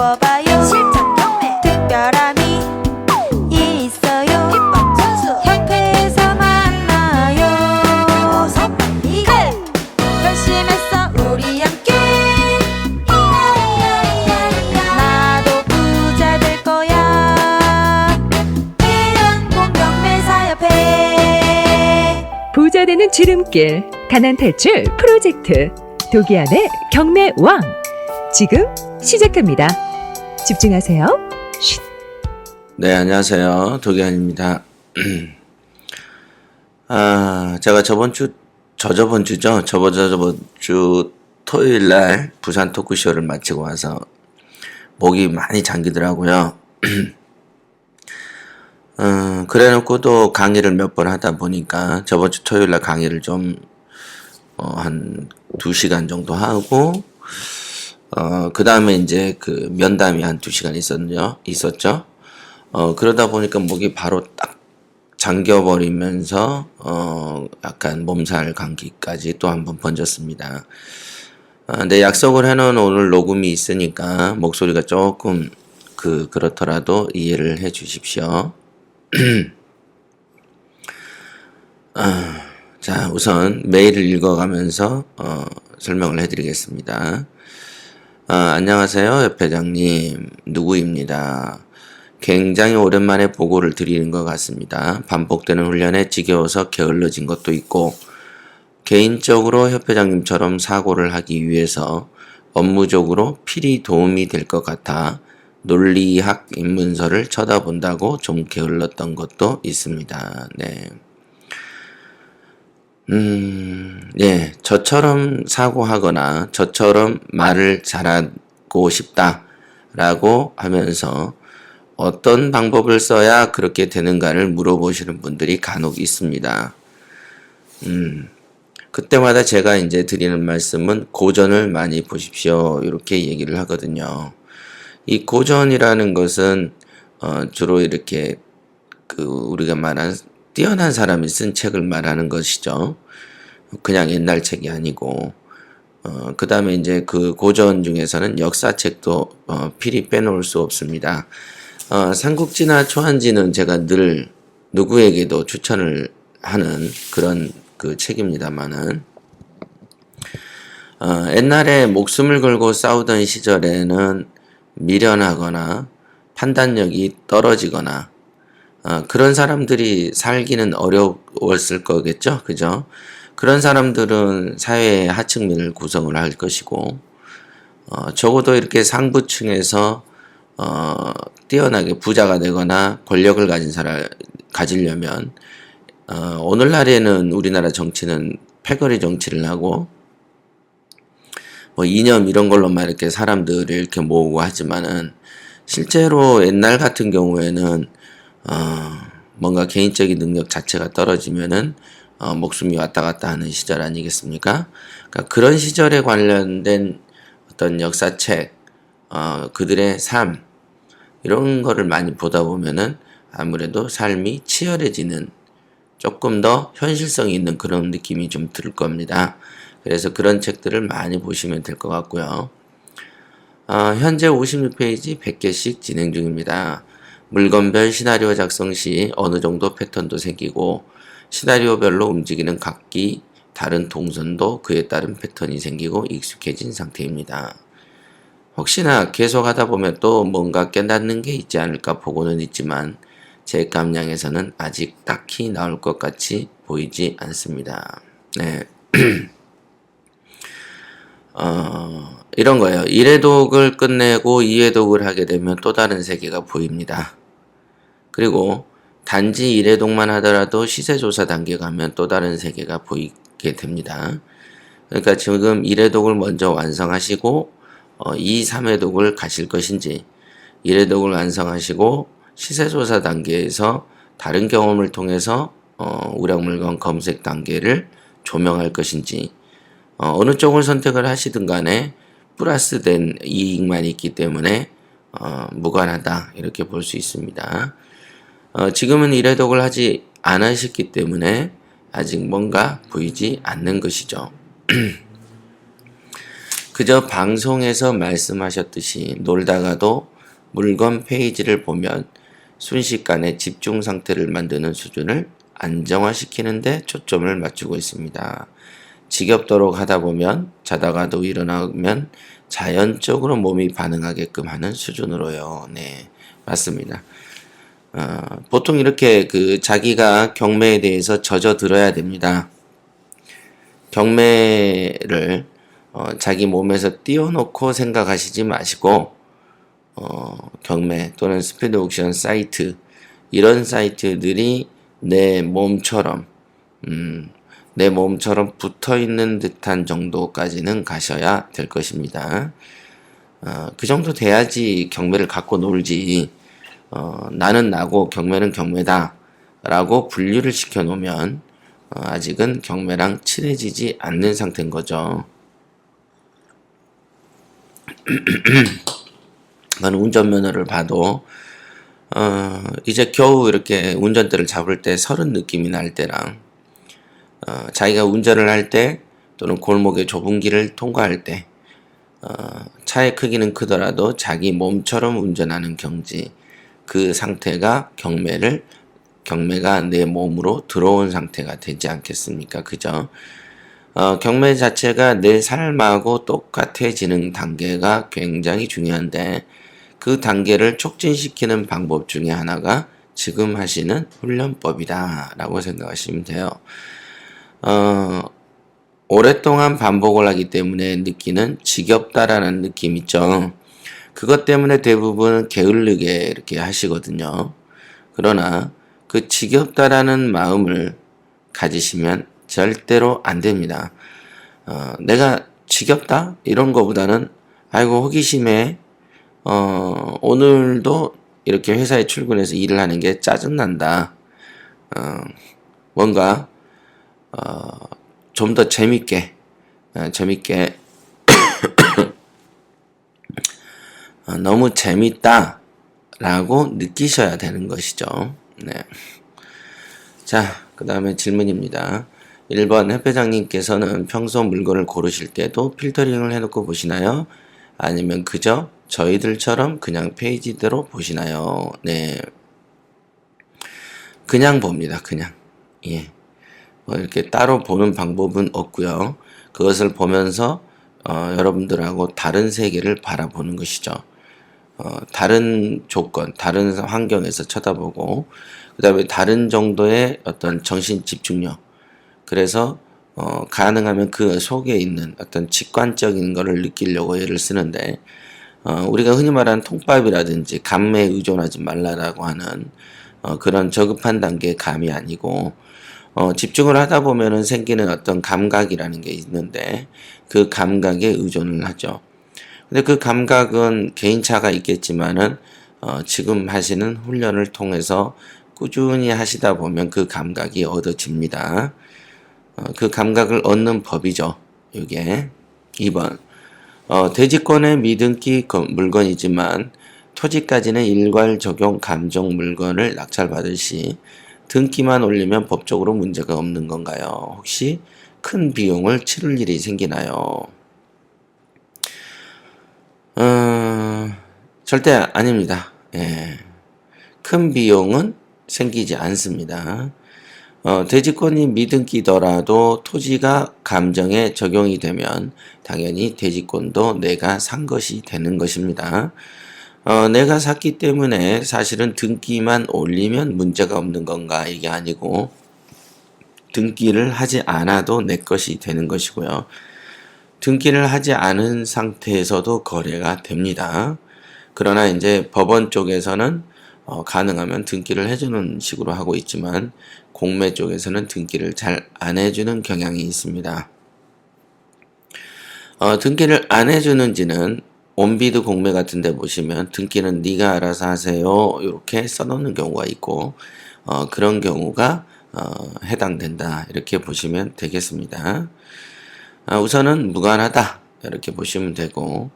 배워봐요. 실전 경매 특별함이 있어요. 기법 전수 협회에서 만나요. 어서 빨리 가. 결심했어 우리 함께. 나도 부자 될 거야. 대한공경매사협회. 부자 되는 지름길 가난 탈출 프로젝트 도기안의 경매왕 지금 시작합니다. 집중하세요. 쉿. 네, 안녕하세요. 도기안입니다. 제가 저번 주 토요일 날 부산 토크쇼를 마치고 와서 목이 많이 잠기더라고요. 그래 놓고 또 강의를 몇 번 하다 보니까 저번 주 토요일 날 강의를 좀 한 2시간 정도 하고 그 다음에 이제 그 면담이 한 2시간 있었죠. 그러다 보니까 목이 바로 딱 잠겨버리면서 약간 몸살 감기까지 또 한번 번졌습니다. 근데 약속을 해놓은 오늘 녹음이 있으니까 목소리가 조금 그렇더라도 이해를 해 주십시오. 자, 우선 메일을 읽어가면서 설명을 해드리겠습니다. 안녕하세요, 협회장님. 누구입니다. 굉장히 오랜만에 보고를 드리는 것 같습니다. 반복되는 훈련에 지겨워서 게을러진 것도 있고 개인적으로 협회장님처럼 사고를 하기 위해서 업무적으로 필히 도움이 될 것 같아 논리학 입문서를 쳐다본다고 좀 게을렀던 것도 있습니다. 네. 예, 저처럼 사고하거나 저처럼 말을 잘하고 싶다라고 하면서 어떤 방법을 써야 그렇게 되는가를 물어보시는 분들이 간혹 있습니다. 그때마다 제가 이제 드리는 말씀은 고전을 많이 보십시오. 이렇게 얘기를 하거든요. 이 고전이라는 것은 주로 이렇게 우리가 말한 뛰어난 사람이 쓴 책을 말하는 것이죠. 그냥 옛날 책이 아니고 그 다음에 이제 그 고전 중에서는 역사책도 필히 빼놓을 수 없습니다. 삼국지나 초한지는 제가 늘 누구에게도 추천을 하는 그런 그 책입니다만은 옛날에 목숨을 걸고 싸우던 시절에는 미련하거나 판단력이 떨어지거나 그런 사람들이 살기는 어려웠을 거겠죠. 그죠? 그런 사람들은 사회의 하층민을 구성을 할 것이고 적어도 이렇게 상부층에서 뛰어나게 부자가 되거나 권력을 가지려면 오늘날에는 우리나라 정치는 패거리 정치를 하고 뭐 이념 이런 걸로만 이렇게 사람들을 이렇게 모으고 하지만은 실제로 옛날 같은 경우에는 뭔가 개인적인 능력 자체가 떨어지면은 목숨이 왔다 갔다 하는 시절 아니겠습니까? 그러니까 그런 시절에 관련된 어떤 역사책, 그들의 삶 이런 거를 많이 보다 보면은 아무래도 삶이 치열해지는 조금 더 현실성이 있는 그런 느낌이 좀 들 겁니다. 그래서 그런 책들을 많이 보시면 될 것 같고요. 현재 56페이지 100개씩 진행 중입니다. 물건별 시나리오 작성 시 어느 정도 패턴도 생기고 시나리오별로 움직이는 각기 다른 동선도 그에 따른 패턴이 생기고 익숙해진 상태입니다. 혹시나 계속하다 보면 또 뭔가 깨닫는 게 있지 않을까 보고는 있지만 제 감량에서는 아직 딱히 나올 것 같이 보이지 않습니다. 네. 이런 거예요. 1회독을 끝내고 2회독을 하게 되면 또 다른 세계가 보입니다. 그리고 단지 1회독만 하더라도 시세조사 단계 가면 또 다른 세계가 보이게 됩니다. 그러니까 지금 1회독을 먼저 완성하시고 2, 3회독을 가실 것인지 1회독을 완성하시고 시세조사 단계에서 다른 경험을 통해서 우량물건 검색 단계를 조명할 것인지 어느 쪽을 선택을 하시든 간에 플러스된 이익만 있기 때문에 무관하다 이렇게 볼 수 있습니다. 지금은 1회독을 하지 않으셨기 때문에 아직 뭔가 보이지 않는 것이죠. 그저 방송에서 말씀하셨듯이 놀다가도 물건 페이지를 보면 순식간에 집중 상태를 만드는 수준을 안정화시키는데 초점을 맞추고 있습니다. 지겹도록 하다 보면 자다가도 일어나면 자연적으로 몸이 반응하게끔 하는 수준으로요. 네, 맞습니다. 보통 이렇게 자기가 경매에 대해서 젖어들어야 됩니다. 경매를 자기 몸에서 띄워놓고 생각하시지 마시고 경매 또는 스피드 옥션 사이트 이런 사이트들이 내 몸처럼 붙어 있는 듯한 정도까지는 가셔야 될 것입니다. 그 정도 돼야지 경매를 갖고 놀지. 나는 나고 경매는 경매다 라고 분류를 시켜 놓으면 아직은 경매랑 친해지지 않는 상태인 거죠. 나는 운전면허를 봐도 이제 겨우 이렇게 운전대를 잡을 때 서른 느낌이 날 때랑 자기가 운전을 할 때 또는 골목의 좁은 길을 통과할 때 차의 크기는 크더라도 자기 몸처럼 운전하는 경지 그 상태가 경매가 내 몸으로 들어온 상태가 되지 않겠습니까? 그죠? 경매 자체가 내 삶하고 똑같아지는 단계가 굉장히 중요한데 그 단계를 촉진시키는 방법 중에 하나가 지금 하시는 훈련법이다 라고 생각하시면 돼요. 오랫동안 반복을 하기 때문에 느끼는 지겹다라는 느낌 있죠. 그것 때문에 대부분 게을르게 이렇게 하시거든요. 그러나 그 지겹다라는 마음을 가지시면 절대로 안 됩니다. 내가 지겹다? 이런 거보다는 아이고 호기심에 오늘도 이렇게 회사에 출근해서 일을 하는 게 짜증난다. 뭔가 좀 더 재밌게 너무 재밌다 라고 느끼셔야 되는 것이죠. 네. 자, 그 다음에 질문입니다. 1번 해회장님께서는 평소 물건을 고르실 때도 필터링을 해놓고 보시나요? 아니면 그저 저희들처럼 그냥 페이지대로 보시나요? 네. 그냥 봅니다. 그냥. 예. 이렇게 따로 보는 방법은 없고요. 그것을 보면서 여러분들하고 다른 세계를 바라보는 것이죠. 다른 조건, 다른 환경에서 쳐다보고 그 다음에 다른 정도의 어떤 정신 집중력 그래서 가능하면 그 속에 있는 어떤 직관적인 거를 느끼려고 애를 쓰는데 우리가 흔히 말하는 통밥이라든지 감에 의존하지 말라라고 하는 그런 저급한 단계의 감이 아니고 집중을 하다 보면은 생기는 어떤 감각이라는 게 있는데 그 감각에 의존을 하죠. 근데 그 감각은 개인차가 있겠지만은 지금 하시는 훈련을 통해서 꾸준히 하시다 보면 그 감각이 얻어집니다. 그 감각을 얻는 법이죠. 이게 2번 대지권의 미등기 물건이지만 토지까지는 일괄 적용 감정 물건을 낙찰받을 시 등기만 올리면 법적으로 문제가 없는 건가요? 혹시 큰 비용을 치를 일이 생기나요? 절대 아닙니다. 예. 큰 비용은 생기지 않습니다. 대지권이 미등기더라도 토지가 감정에 적용이 되면 당연히 대지권도 내가 산 것이 되는 것입니다. 내가 샀기 때문에 사실은 등기만 올리면 문제가 없는 건가 이게 아니고 등기를 하지 않아도 내 것이 되는 것이고요. 등기를 하지 않은 상태에서도 거래가 됩니다. 그러나 이제 법원 쪽에서는 가능하면 등기를 해주는 식으로 하고 있지만 공매 쪽에서는 등기를 잘 안 해주는 경향이 있습니다. 등기를 안 해주는지는 온비드 공매 같은 데 보시면 등기는 네가 알아서 하세요 이렇게 써놓는 경우가 있고 그런 경우가 해당된다 이렇게 보시면 되겠습니다. 우선은 무관하다 이렇게 보시면 되고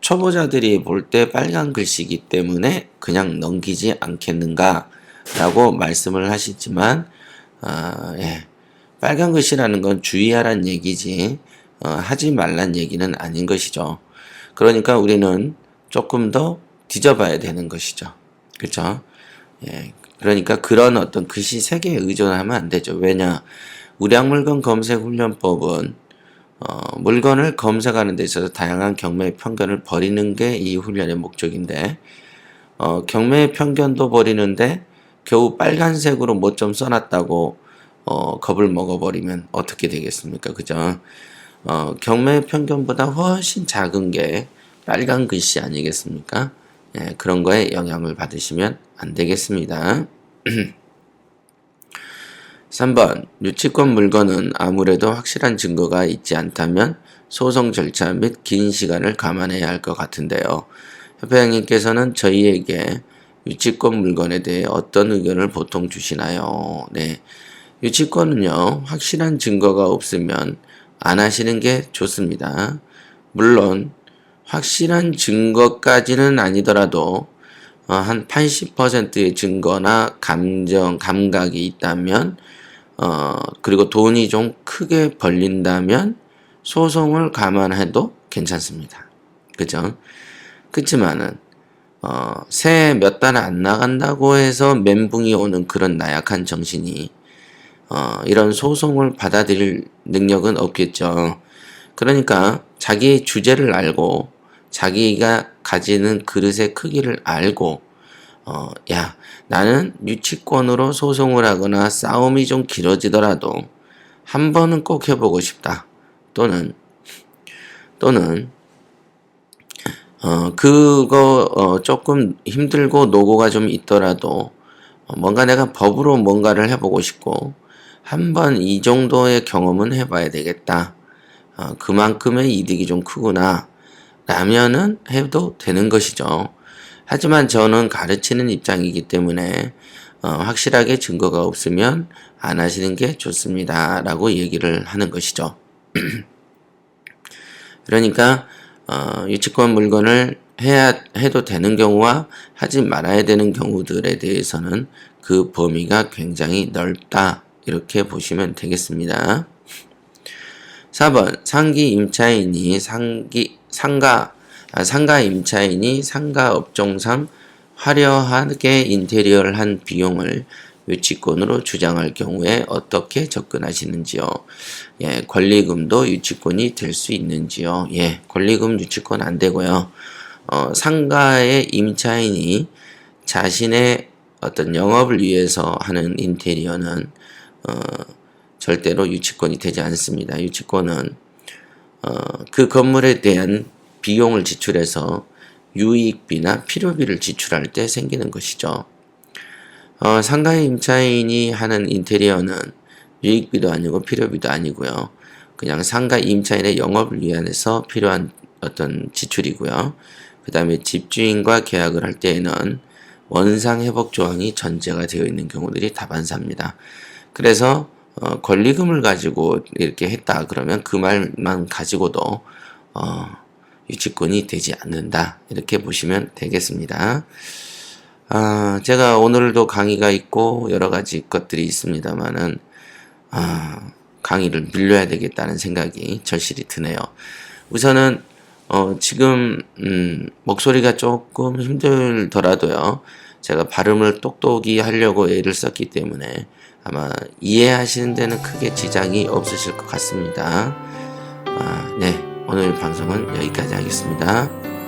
초보자들이 볼 때 빨간 글씨이기 때문에 그냥 넘기지 않겠는가 라고 말씀을 하시지만 예. 빨간 글씨라는 건 주의하란 얘기지 하지 말란 얘기는 아닌 것이죠. 그러니까 우리는 조금 더 뒤져봐야 되는 것이죠. 그렇죠? 예. 그러니까 그런 어떤 글씨 색에 의존하면 안 되죠. 왜냐? 우량물건 검색 훈련법은 물건을 검색하는 데 있어서 다양한 경매의 편견을 버리는 게 이 훈련의 목적인데 경매의 편견도 버리는데 겨우 빨간색으로 뭐 좀 써놨다고 겁을 먹어버리면 어떻게 되겠습니까? 그죠? 경매의 편견보다 훨씬 작은 게 빨간 글씨 아니겠습니까? 예, 그런 거에 영향을 받으시면 안 되겠습니다. 3번 유치권 물건은 아무래도 확실한 증거가 있지 않다면 소송 절차 및 긴 시간을 감안해야 할 것 같은데요. 협회장님께서는 저희에게 유치권 물건에 대해 어떤 의견을 보통 주시나요? 네, 유치권은요, 확실한 증거가 없으면 안 하시는 게 좋습니다. 물론 확실한 증거까지는 아니더라도 한 80%의 증거나 감각이 있다면 그리고 돈이 좀 크게 벌린다면 소송을 감안해도 괜찮습니다. 그죠? 그렇지만은 새해 몇 달 안 나간다고 해서 멘붕이 오는 그런 나약한 정신이 이런 소송을 받아들일 능력은 없겠죠. 그러니까 자기의 주제를 알고 자기가 가지는 그릇의 크기를 알고 야, 나는 유치권으로 소송을 하거나 싸움이 좀 길어지더라도 한 번은 꼭 해보고 싶다. 또는 그거 조금 힘들고 노고가 좀 있더라도 뭔가 내가 법으로 뭔가를 해보고 싶고 한번 이 정도의 경험은 해봐야 되겠다. 그만큼의 이득이 좀 크구나 라면은 해도 되는 것이죠. 하지만 저는 가르치는 입장이기 때문에 확실하게 증거가 없으면 안 하시는 게 좋습니다 라고 얘기를 하는 것이죠. 그러니까 유치권 물건을 해도 되는 경우와 하지 말아야 되는 경우들에 대해서는 그 범위가 굉장히 넓다 이렇게 보시면 되겠습니다. 4번 상가 임차인이 상가 업종상 화려하게 인테리어를 한 비용을 유치권으로 주장할 경우에 어떻게 접근하시는지요? 예, 권리금도 유치권이 될 수 있는지요? 예, 권리금 유치권 안 되고요. 상가의 임차인이 자신의 어떤 영업을 위해서 하는 인테리어는 절대로 유치권이 되지 않습니다. 유치권은 그 건물에 대한 비용을 지출해서 유익비나 필요비를 지출할 때 생기는 것이죠. 상가의 임차인이 하는 인테리어는 유익비도 아니고 필요비도 아니고요. 그냥 상가 임차인의 영업을 위해서 필요한 어떤 지출이고요. 그 다음에 집주인과 계약을 할 때에는 원상회복 조항이 전제가 되어 있는 경우들이 다반사입니다. 그래서 권리금을 가지고 이렇게 했다 그러면 그 말만 가지고도 유치권이 되지 않는다 이렇게 보시면 되겠습니다. 제가 오늘도 강의가 있고 여러 가지 것들이 있습니다만은 강의를 밀려야 되겠다는 생각이 절실히 드네요. 우선은 지금 목소리가 조금 힘들더라도요. 제가 발음을 똑똑히 하려고 애를 썼기 때문에 아마 이해하시는 데는 크게 지장이 없으실 것 같습니다. 네, 오늘 방송은 여기까지 하겠습니다.